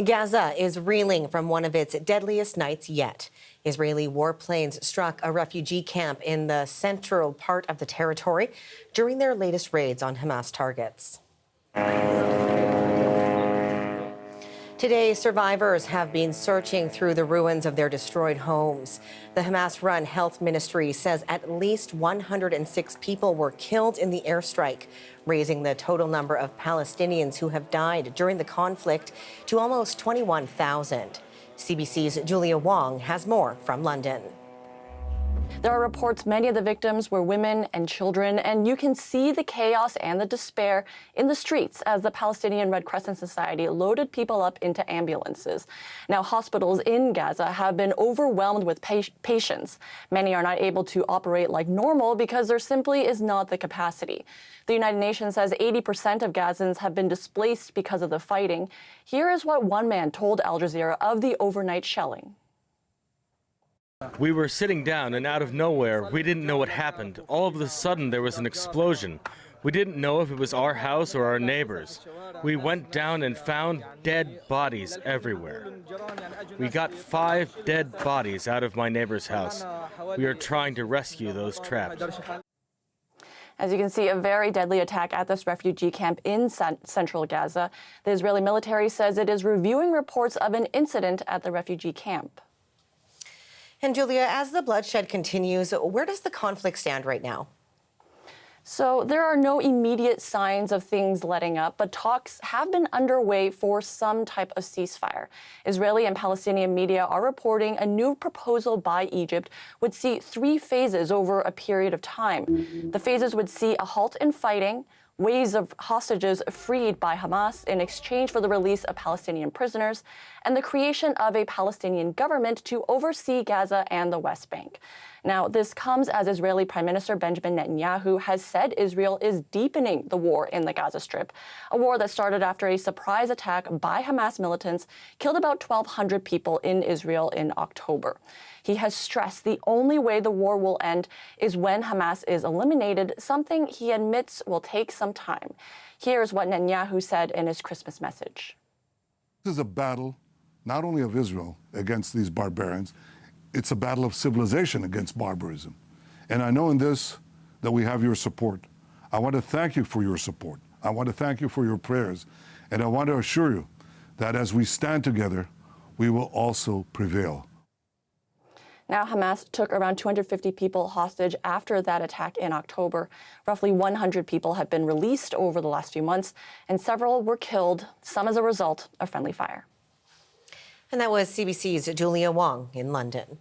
Gaza is reeling from one of its deadliest nights yet. Israeli warplanes struck a refugee camp in the central part of the territory during their latest raids on Hamas targets. Today, survivors have been searching through the ruins of their destroyed homes. The Hamas-run health ministry says at least 106 people were killed in the airstrike, raising the total number of Palestinians who have died during the conflict to almost 21,000. CBC's Julia Wong has more from London. There are reports many of the victims were women and children, and you can see the chaos and the despair in the streets as the Palestinian Red Crescent Society loaded people up into ambulances. Now, hospitals in Gaza have been overwhelmed with patients. Many are not able to operate like normal because there simply is not the capacity. The United Nations says 80% of Gazans have been displaced because of the fighting. Here is what one man told Al Jazeera of the overnight shelling. We were sitting down, and out of nowhere, we didn't know what happened. All of a sudden, there was an explosion. We didn't know if it was our house or our neighbors. We went down and found dead bodies everywhere. We got 5 dead bodies out of my neighbor's house. We are trying to rescue those trapped. As you can see, a very deadly attack at this refugee camp in central Gaza. The Israeli military says it is reviewing reports of an incident at the refugee camp. And Julia, as the bloodshed continues, where does the conflict stand right now? So there are no immediate signs of things letting up, but talks have been underway for some type of ceasefire. Israeli and Palestinian media are reporting a new proposal by Egypt would see 3 phases over a period of time. The phases would see a halt in fighting, waves of hostages freed by Hamas in exchange for the release of Palestinian prisoners, and the creation of a Palestinian government to oversee Gaza and the West Bank. Now, this comes as Israeli Prime Minister Benjamin Netanyahu has said Israel is deepening the war in the Gaza Strip, a war that started after a surprise attack by Hamas militants killed about 1,200 people in Israel in October. He has stressed the only way the war will end is when Hamas is eliminated, something he admits will take some time. Here's what Netanyahu said in his Christmas message. This is a battle not only of Israel against these barbarians, it's a battle of civilization against barbarism. And I know in this that we have your support. I want to thank you for your support. I want to thank you for your prayers. And I want to assure you that as we stand together, we will also prevail. Now, Hamas took around 250 people hostage after that attack in October. Roughly 100 people have been released over the last few months, and several were killed, some as a result of friendly fire. And that was CBC's Julia Wong in London.